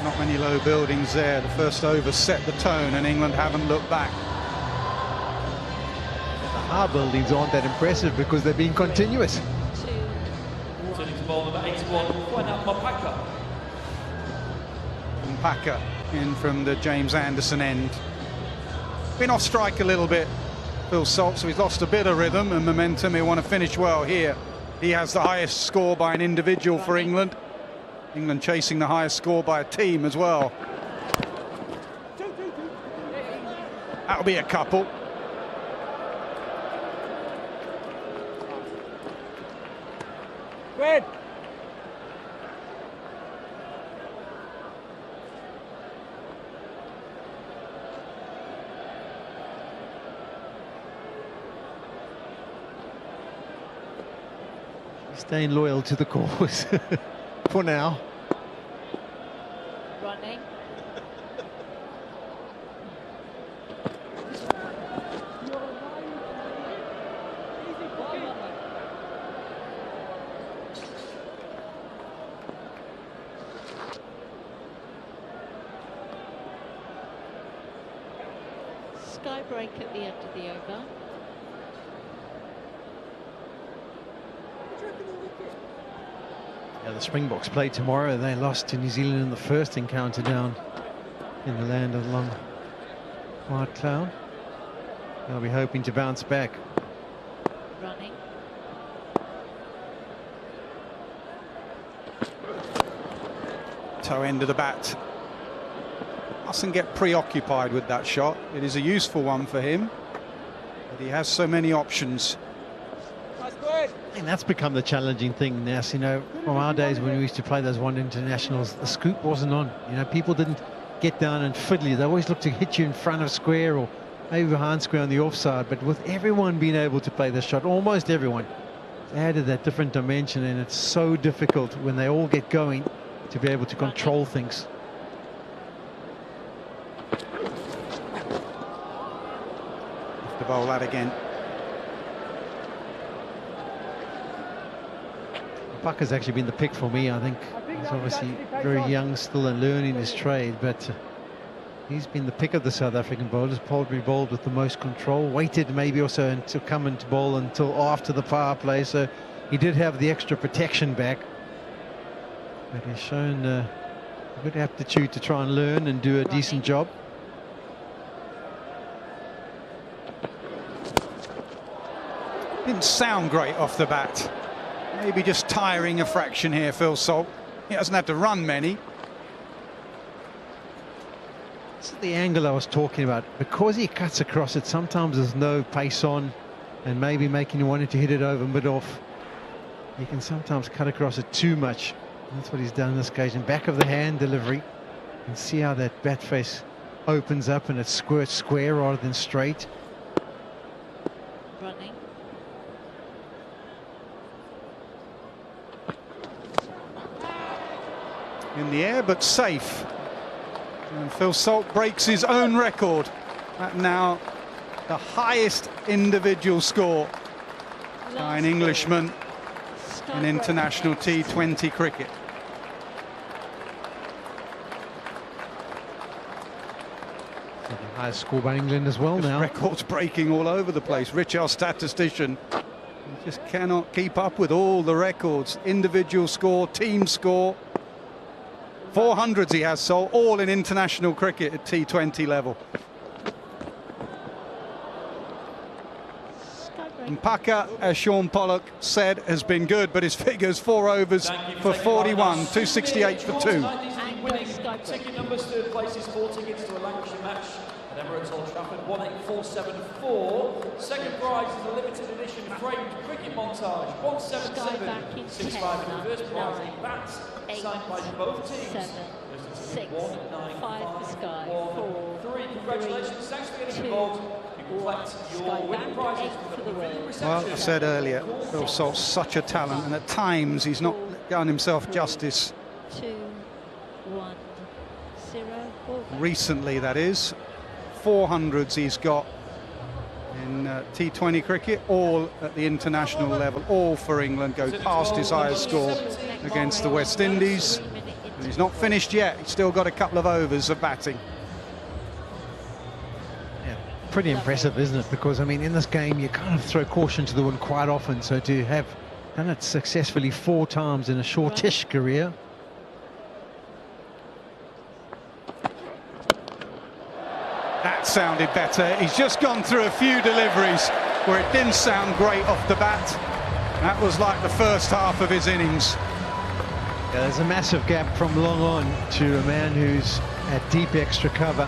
Not many low buildings there. The first over set the tone, and England haven't looked back. The high buildings aren't that impressive because they're being continuous. Turning to ball number 81, Mpaka in from the James Anderson end. Been off strike a little bit, Phil Salt, so he's lost a bit of rhythm and momentum. He'll want to finish well here. He has the highest score by an individual for England. England chasing the highest score by a team as well. That'll be a couple. Red. Staying loyal to the cause for now. Running. Sky break at the end of the over. Yeah, the Springboks play tomorrow. They lost to New Zealand in the first encounter down in the land of Long White Cloud. They'll be hoping to bounce back. Running. Toe end of the bat. Mustn't get preoccupied with that shot. It is a useful one for him, but he has so many options. And that's become the challenging thing now. You know, from our days when we used to play those one internationals, the scoop wasn't on. You know, people didn't get down and fiddly. They always looked to hit you in front of square or maybe behind square on the offside. But with everyone being able to play the shot, almost everyone, it's added that different dimension, and it's so difficult when they all get going to be able to control things. To bowl that again. Mpaka's actually been the pick for me. I think he's obviously very young still and learning his trade, but he's been the pick of the South African bowlers. Probably bowled with the most control, waited maybe also to come into bowl until after the power play, so he did have the extra protection back, but he's shown a good aptitude to try and learn and do a decent job. Didn't sound great off the bat. Maybe just tiring a fraction here, Phil Salt. He doesn't have to run many. This is the angle I was talking about. Because he cuts across it, sometimes there's no pace on, and maybe making you wanting to hit it over mid-off. You can sometimes cut across it too much. That's what he's done in this occasion. Back of the hand delivery. And see how that bat face opens up and it squirts square rather than straight. Running. In the air, but safe. And Phil Salt breaks his own record. That now the highest individual score by an Englishman in international T20 cricket. The highest score by England as well now. Records breaking all over the place. Rich, our statistician, he just cannot keep up with all the records. Individual score, team score. 400s he has, so all in international cricket at T20 level. Mpaka, as Sean Pollock said, has been good, but his figures 4 overs for 41, 268 for 2. Ticket numbers, third place is 4 tickets to a Lancashire match at Emirates Old Trafford, 18474. Second prize is a limited edition framed cricket montage, 17765. And the first prize is bats signed by both teams. 7, 6, 5 for Sky, 4, 3. Congratulations, thanks for getting involved. You can collect your winning prizes from the winning reception. Well, I said earlier, Phil Salt's such a talent, and at times he's not done himself justice. 2, 1, 0. Recently, that is. 400s he's got in T20 cricket, all at the international level, all for England, go past his highest score against the West Indies. He's not finished yet. He's still got a couple of overs of batting. Yeah, pretty impressive, isn't it? Because, I mean, in this game, you kind of throw caution to the wind quite often. So to have done it successfully 4 times in a shortish career. That sounded better. He's just gone through a few deliveries where it didn't sound great off the bat. That was like the first half of his innings. Yeah, there's a massive gap from long on to a man who's at deep extra cover.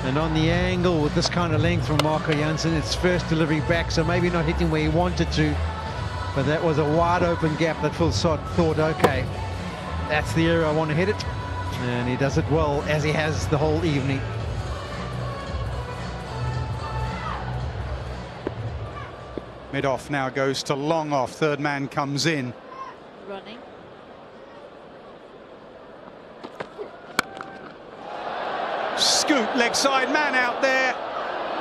And on the angle with this kind of length from Marco Jansen, it's first delivery back, so maybe not hitting where he wanted to. But that was a wide open gap that Phil Sott thought, okay, that's the area I want to hit it. And he does it well, as he has the whole evening. Mid-off now goes to long off. Third man comes in. Running. Scoop, leg side, man out there.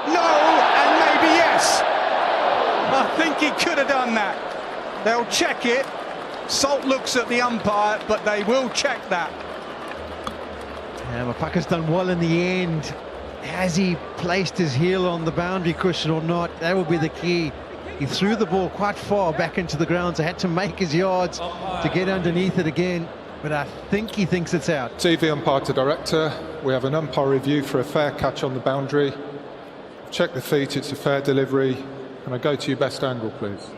No, and maybe yes. I think he could have done that. They'll check it. Salt looks at the umpire, but they will check that. Yeah, Mapaka's done well in the end. Has he placed his heel on the boundary cushion or not? That will be the key. He threw the ball quite far back into the ground, so had to make his yards to get underneath it again. But I think he thinks it's out. TV umpire to director. We have an umpire review for a fair catch on the boundary. Check the feet, it's a fair delivery. Can I go to your best angle, please?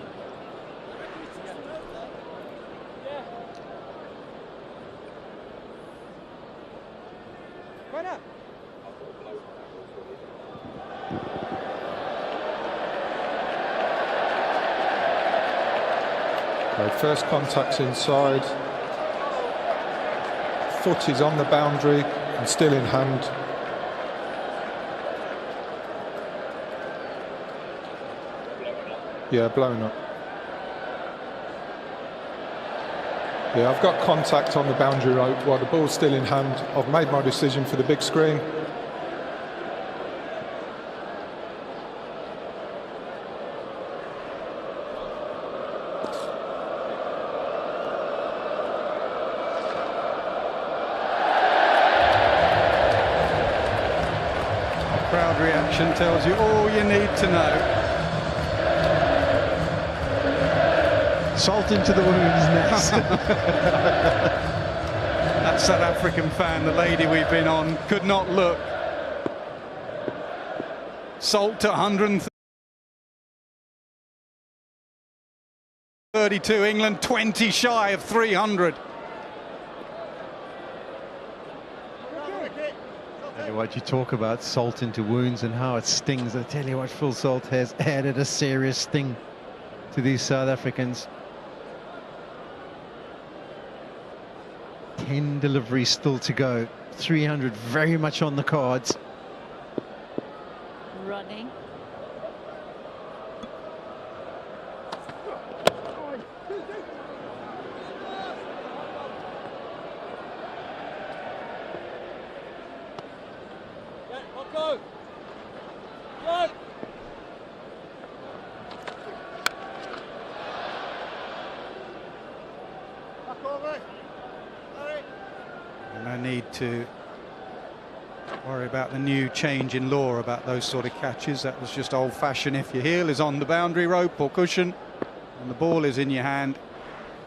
Okay, first contact's inside. Foot is on the boundary and still in hand. Yeah, blown up. Yeah, I've got contact on the boundary rope while the ball's still in hand. I've made my decision for the big screen. Crowd reaction tells you all you need to know. Salt into the wounds next. That South African fan, the lady we've been on, could not look. Salt to 132, England 20 shy of 300. Tell you what, you talk about salt into wounds and how it stings. I tell you what, Phil Salt has added a serious sting to these South Africans. 10 deliveries still to go. 300 very much on the cards. Running. No need to worry about the new change in law about those sort of catches. That was just old-fashioned. If your heel is on the boundary rope or cushion and the ball is in your hand,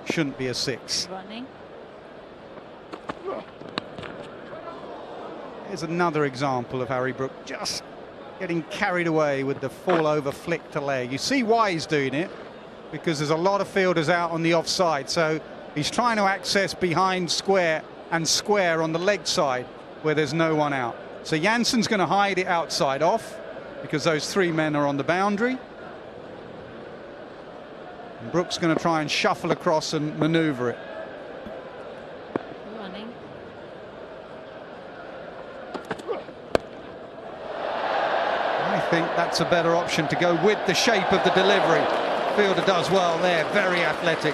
shouldn't be a 6. Running. Here's another example of Harry Brook just getting carried away with the fall-over flick to leg. You see why he's doing it, because there's a lot of fielders out on the offside, so he's trying to access behind square and square on the leg side where there's no one out. So Jansen's going to hide it outside off because those 3 men are on the boundary. And Brook's going to try and shuffle across and maneuver it. Running. I think that's a better option to go with the shape of the delivery. Fielder does well there, very athletic.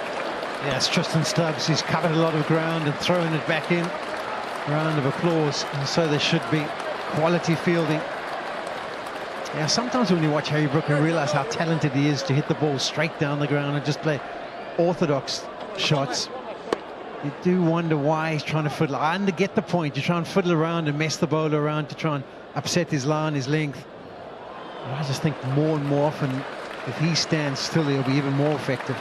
Yes, Tristan Stubbs, he's covered a lot of ground and thrown it back in. Round of applause, and so there should be quality fielding. Yeah, sometimes when you watch Harry Brook, you realise how talented he is to hit the ball straight down the ground and just play orthodox shots. You do wonder why he's trying to fiddle. I get the point. You try and fiddle around and mess the bowler around to try and upset his line, his length. But I just think more and more often, if he stands still, he'll be even more effective.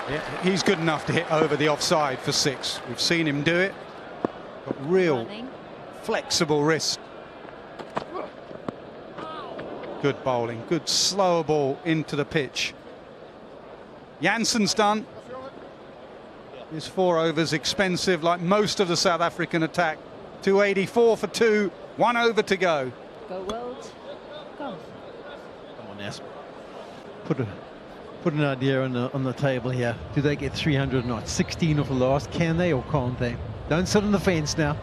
Yeah, he's good enough to hit over the offside for 6. We've seen him do it. Got real flexible wrist. Good bowling, good slower ball into the pitch. Jansen's done. His 4 overs expensive, like most of the South African attack. 284 for 2, 1 over to go. Go World. Go. Come on, Nas. Put an idea on the table here. Do they get 300 or not? 16 off the last. Can they or can't they? Don't sit on the fence now.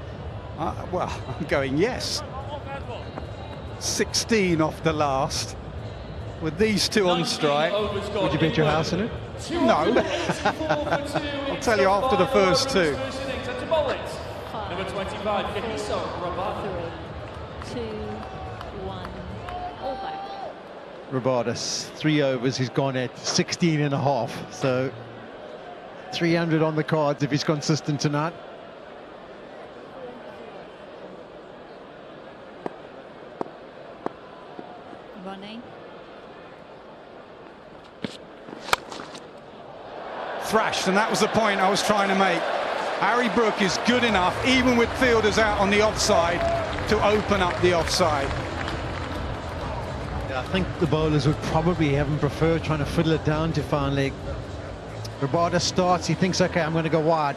Well, I'm going yes. 16 off the last. With these 2 on strike. Would you bet your house on it? No. I'll tell you after the first 2. Number 25, Kehiso Rabada. 3, 2, 1, all back. Rabada, 3 overs, he's gone at 16 and a half. So 300 on the cards if he's consistent tonight. Running. Thrashed, and that was the point I was trying to make. Harry Brook is good enough, even with fielders out on the offside, to open up the offside. Yeah, I think the bowlers would probably have him prefer trying to fiddle it down to fine leg. Rabada starts, he thinks, okay, I'm going to go wide.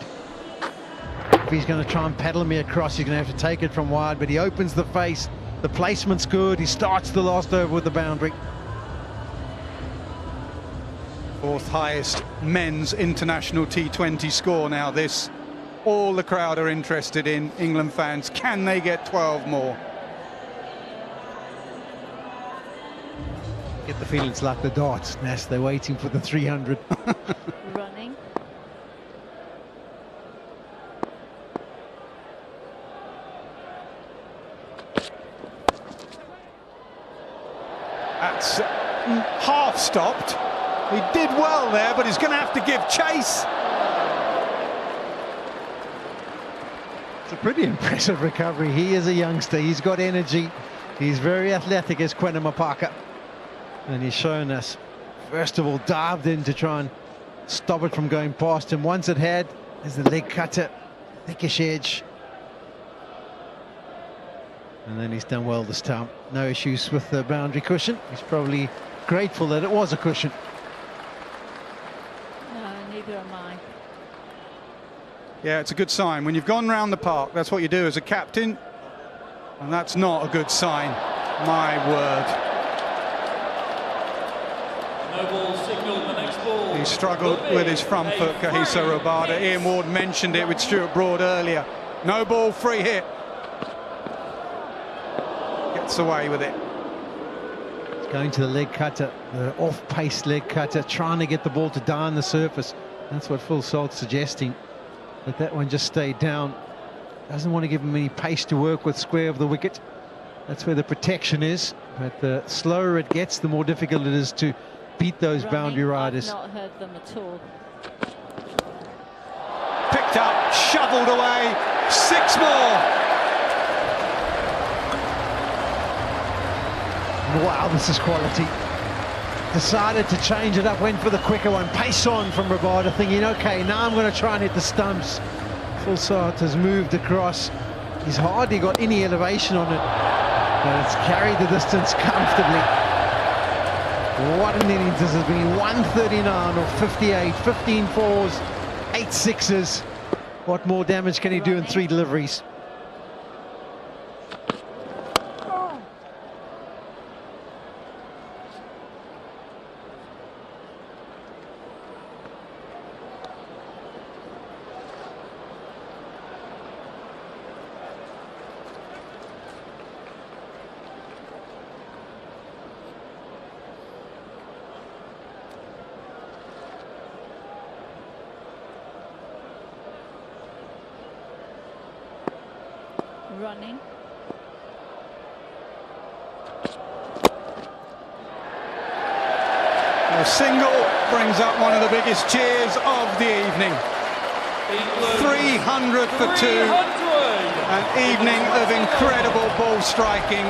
If he's going to try and paddle me across, he's going to have to take it from wide, but he opens the face. The placement's good. He starts the last over with the boundary. 4th highest men's international T20 score now this. All the crowd are interested in, England fans. Can they get 12 more? Get the feeling it's like the darts, Nas. They're waiting for the 300. Running. That's half stopped. He did well there, but he's going to have to give chase. It's a pretty impressive recovery. He is a youngster. He's got energy. He's very athletic as Quentin Mapaka. And he's shown us, first of all, dived in to try and stop it from going past him. Once it had, there's the leg cutter, thickish edge. And then he's done well this time. No issues with the boundary cushion. He's probably grateful that it was a cushion. No, neither am I. Yeah, it's a good sign. When you've gone round the park, that's what you do as a captain. And that's not a good sign. My word. No ball signalled, the next ball. He struggled with his front foot, Kagiso Rabada. Ian Ward mentioned it with Stuart Broad earlier. No ball, free hit. Gets away with it. It's going to the leg cutter, the off-pace leg cutter, trying to get the ball to die on the surface. That's what Phil Salt's suggesting. But that one just stayed down. Doesn't want to give him any pace to work with square of the wicket. That's where the protection is. But the slower it gets, the more difficult it is to beat those boundary riders. I've not heard them at all. Picked up, shoveled away, 6 more. Wow, this is quality. Decided to change it up, went for the quicker one. Pace on from Rabada, thinking, okay, now I'm going to try and hit the stumps. Full Sart has moved across. He's hardly got any elevation on it, but it's carried the distance comfortably. What an innings this has been. 139 or 58, 15 fours, 8 sixes. What more damage can he do in 3 deliveries? Running. A single brings up one of the biggest cheers of the evening. 300 for 2. 300. An evening of incredible ball striking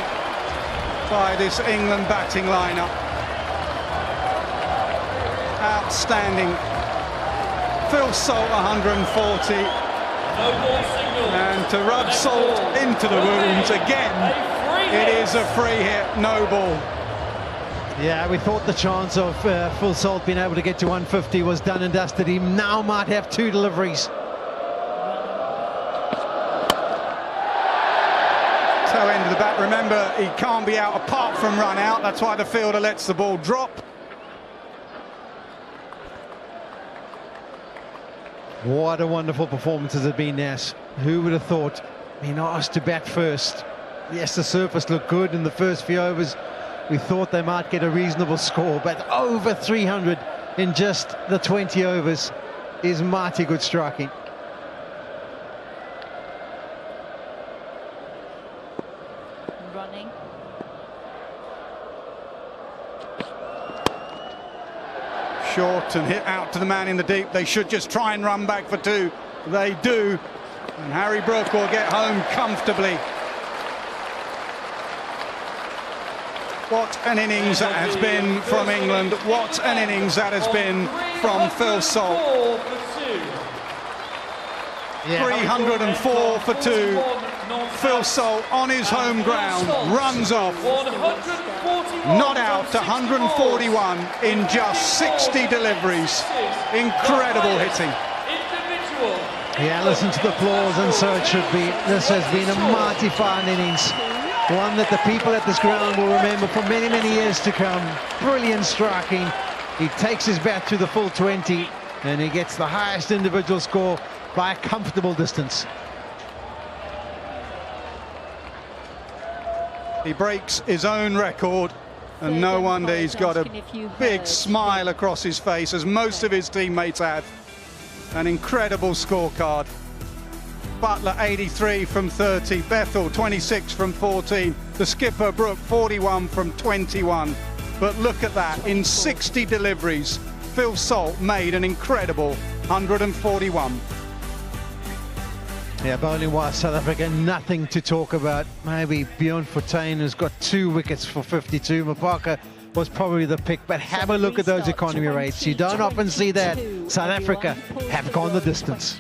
by this England batting lineup. Outstanding. Phil Salt 140. No ball signal. And to rub salt into the wounds again, it is a free hit, no ball. Yeah, we thought the chance of Phil Salt being able to get to 150 was done and dusted. He now might have 2 deliveries. Toe end of the bat. Remember, he can't be out apart from run out. That's why the fielder lets the ball drop. What a wonderful performance has it been, Nas. Who would have thought being asked to bat first? Yes, the surface looked good in the first few overs. We thought they might get a reasonable score, but over 300 in just the 20 overs is mighty good striking. Running. Short and hit out to the man in the deep. They should just try and run back for 2. They do. And Harry Brook will get home comfortably. What an innings that has been from England. What an innings that has been from Phil Salt. 304 for 2. Phil Salt on his home ground runs off, not out to 141 in just 60 deliveries. Incredible hitting. Yeah, listen to the applause, and so it should be. This has been a mighty fine innings. One that the people at this ground will remember for many, many years to come. Brilliant striking. He takes his bat to the full 20, and he gets the highest individual score by a comfortable distance. He breaks his own record, and no wonder he's got a big smile across his face, as most of his teammates had. An incredible scorecard. Butler 83 from 30, Bethel 26 from 14, the skipper Brook 41 from 21. But look at that, in 60 deliveries, Phil Salt made an incredible 141. Yeah, bowling-wise, South Africa, nothing to talk about. Maybe Bjorn Fortuin, who's got 2 wickets for 52. Mapaka was probably the pick, but have a look at those economy rates. You don't often see that. South Africa have gone the distance.